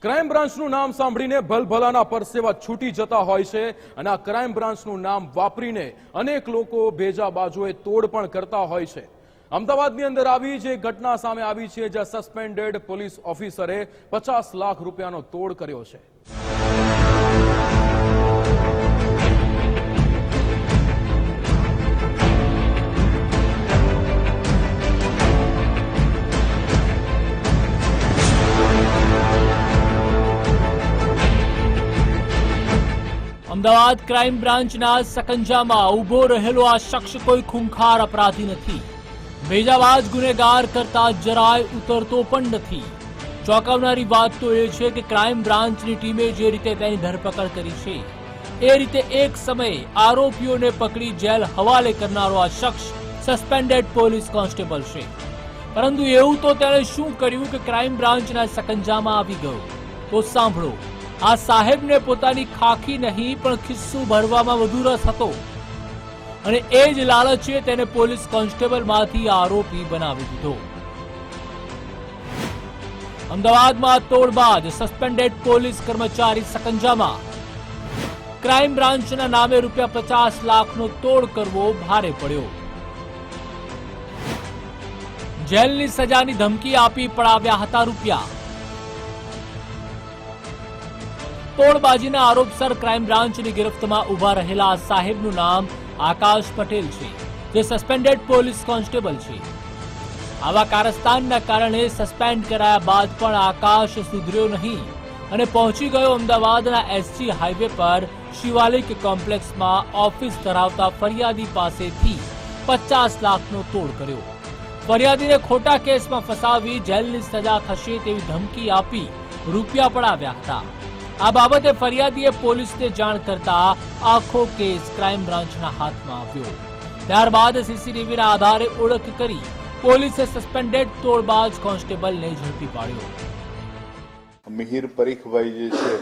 Crime બ્રાન્ચનું નામ સાંભળીને ભલભલાના પરસેવા છૂટી જતા હોય છે અને આ ક્રાઇમ બ્રાન્ચનું નામ વાપરીને અનેક લોકો ભેજા બાજુએ તોડ પણ કરતા હોય છે। અમદાવાદની અંદર આવી જે ઘટના સામે આવી છે, જ્યાં સસ્પેન્ડેડ પોલીસ ઓફિસરે 50 લાખ રૂપિયાનો તોડ કર્યો છે। અમદાવાદ ક્રાઇમ બ્રાન્ચના સકંજામાં ઊભો રહેલો આ શખ્સ કોઈ ખૂંખાર અપરાધી નથી। ભેજાબાજ ગુનેગાર કરતા જરાય ઉતરતો પણ નથી। ચોંકાવનારી વાત તો એ છે કે ક્રાઇમ બ્રાન્ચની ટીમે જે રીતે તેની ધરપકડ કરી છે, એ રીતે એક સમયે આરોપીઓને પકડી જેલ હવાલે કરનારો આ શખ્સ સસ્પેન્ડેડ પોલીસ કોન્સ્ટેબલ છે। પરંતુ એવું તો તેણે શું કર્યું કે ક્રાઇમ બ્રાન્ચના સકંજામાં આવી ગયો? તો સાંભળો, આ સાહેબને પોતાની ખાખી નહીં પણ ખિસ્સું ભરવામાં વધુ રસ હતો અને એ જ લાલચે તેને પોલીસ કોન્સ્ટેબલમાંથી આરોપી બનાવી દીધો। અમદાવાદમાં તોડ બાદ સસ્પેન્ડેડ પોલીસ કર્મચારી સકંજામાં। ક્રાઇમ બ્રાન્ચના નામે ₹50 લાખનો તોડ કરવો ભારે પડ્યો। જેલની સજાની ધમકી આપી પડાવ્યા હતા રૂપિયા। તોડબાજીના આરોપસર ક્રાઇમ બ્રાન્ચની ગિરફ્તમાં ઉભા રહેલા સાહેબનું નામ આકાશ પટેલ છે, જે સસ્પેન્ડેડ પોલીસ કોન્સ્ટેબલ છે। આવા કારસ્તાનના કારણે સસ્પેન્ડ કરાયા બાદ પણ આકાશ સુધર્યો નહીં અને પહોંચી ગયો અમદાવાદના એસજી હાઈવે પર શિવાલિક કોમ્પ્લેક્સમાં ઓફિસ ધરાવતા ફરિયાદી પાસેથી 50 લાખનો તોડ કર્યો। ફરિયાદીને ખોટા કેસમાં ફસાવી જેલની સજા થશે તેવી ધમકી આપી રૂપિયા પડાવ્યા હતા। આ બાબતે ફરિયાદીએ પોલીસને જાણ કરતા આખો કેસ ક્રાઇમ બ્રાન્ચના હાથમાં આવ્યો। ત્યારબાદ સીસીટીવીના આધારે ઓળખ કરી પોલીસે સસ્પેન્ડેડ તોડબાજ કોન્સ્ટેબલને ઝડપી પાડ્યો। મિહિર પરીખભાઈ જે છે,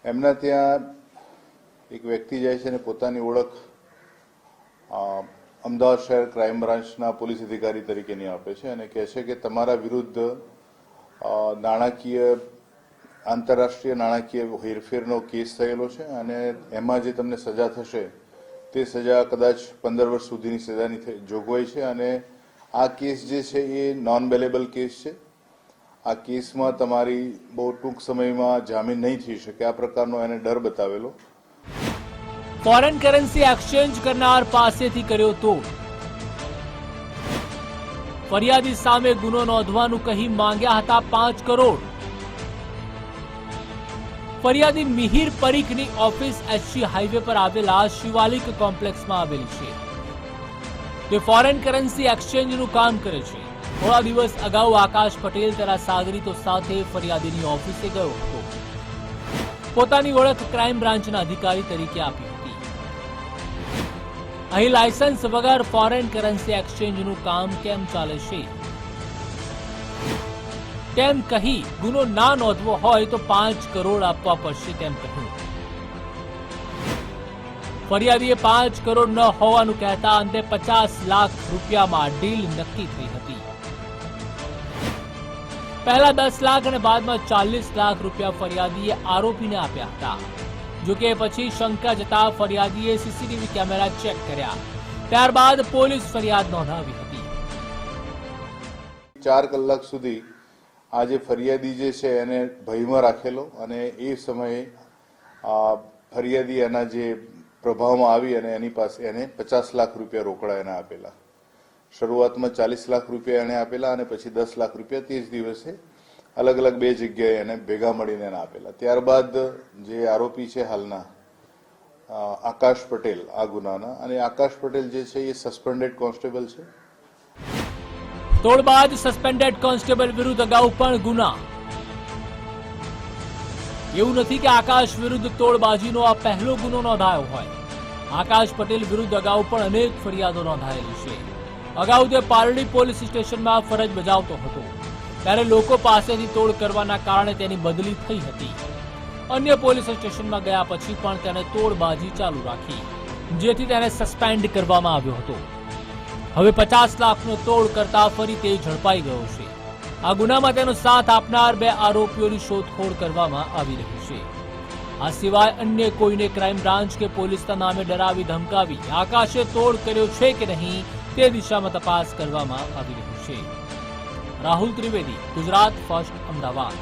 એમના ત્યાં એક વ્યક્તિ જાય છે અને પોતાની ઓળખ અમદાવાદ શહેર ક્રાઇમ બ્રાન્ચના પોલીસ અધિકારી તરીકેની આપે છે અને કહે છે કે તમારા વિરુદ્ધ આંતરરાષ્ટ્રીય નાણાકીય હેરફેરનો કેસ થયેલો છે અને એમાં જે તમને સજા થશે તે સજા કદાચ 15 વર્ષ સુધીની સજાની જોગવાઈ છે અને આ કેસ જે છે એ નોન બેલેબલ કેસ છે। આ કેસમાં તમારી બહુ ટૂંક સમયમાં જામીન નહીં થઈ શકે, આ પ્રકારનો એને ડર બતાવેલો। ફોરેન કરન્સી એક્સચેન્જ કરનાર પાસેથી કર્યો તોડ। ફરિયાદી સામે ગુનો નોંધવાનું કહી માંગ્યા હતા 5 કરોડ। ફરિયાદી મિહિર પરીખની ઓફિસ એસજી હાઈવે પર આવેલા શિવાલિક કોમ્પ્લેક્સમાં આવેલી છે। તે ફોરેન કરન્સી એક્સચેન્જનું કામ કરે છે। થોડા દિવસ અગાઉ આકાશ પટેલ તેના સાગરીતો સાથે ફરિયાદીની ઓફિસે ગયો હતો। પોતાની ઓળખ ક્રાઇમ બ્રાન્ચના અધિકારી તરીકે આપી હતી। અહીં લાયસન્સ વગર ફોરેન કરન્સી એક્સચેન્જનું કામ કેમ ચાલે છે તેમ કહી ગુનો ના નોંધવો હોય તો 5 કરોડ આપવા પડશે તેમ કહ્યું। ફરિયાદીએ 5 કરોડ ન હોવાનું કહેતા અંતે 50 લાખ રૂપિયામાં ડીલ નક્કી થઈ હતી। પહેલા 10 લાખ અને બાદમાં 40 લાખ રૂપિયા ફરિયાદીએ આરોપીને આપ્યા હતા। જોકે પછી શંકા જતા ફરિયાદીએ સીસીટીવી કેમેરા ચેક કર્યા, ત્યારબાદ પોલીસ ફરિયાદ નોંધાવી હતી। 4 કલાક સુધી આ જે ફરિયાદી જે છે એને ભયમાં રાખેલો અને એ સમયે ફરિયાદી એના જે પ્રભાવમાં આવી અને એની પાસે એને 50 લાખ રૂપિયા રોકડા એને આપેલા। શરૂઆતમાં 40 લાખ રૂપિયા એને આપેલા અને પછી 10 લાખ રૂપિયા તે જ દિવસે અલગ અલગ 2 જગ્યાએ એને ભેગા મળીને એને આપેલા। ત્યારબાદ જે આરોપી છે હાલના આકાશ પટેલ આ ગુનાના, અને આકાશ પટેલ જે છે એ સસ્પેન્ડેડ કોન્સ્ટેબલ છે। તોડબાજ સસ્પેન્ડેડ કોન્સ્ટેબલ વિરુદ્ધ અગાઉ પણ ગુના। એવું નથી કે આકાશ વિરુદ્ધ તોડબાજીનો આ પહેલો ગુનો નોંધાયો હોય। આકાશ પટેલ વિરુદ્ધ અગાઉ પણ અનેક ફરિયાદો નોંધાયેલી છે। અગાઉ તે પારડી પોલીસ સ્ટેશનમાં ફરજ બજાવતો હતો, ત્યારે લોકો પાસેથી તોડ કરવાના કારણે તેની બદલી થઈ હતી। અન્ય પોલીસ સ્ટેશનમાં ગયા પછી પણ તેને તોડબાજી ચાલુ રાખી, જેથી તેને સસ્પેન્ડ કરવામાં આવ્યો હતો। હવે 50 લાખનો તોડ કરતા ફરી તે ઝડપાઈ ગયો છે। આ ગુનામાં તેનો સાથ આપનાર 2 આરોપીઓની શોધખોળ કરવામાં આવી રહી છે। આ સિવાય અન્ય કોઈને ક્રાઇમ બ્રાન્ચ કે પોલીસના નામે ડરાવી ધમકાવી આકાશે તોડ કર્યો છે કે નહીં તે દિશામાં તપાસ કરવામાં આવી રહી છે। રાહુલ ત્રિવેદી, ગુજરાત ફર્સ્ટ, અમદાવાદ।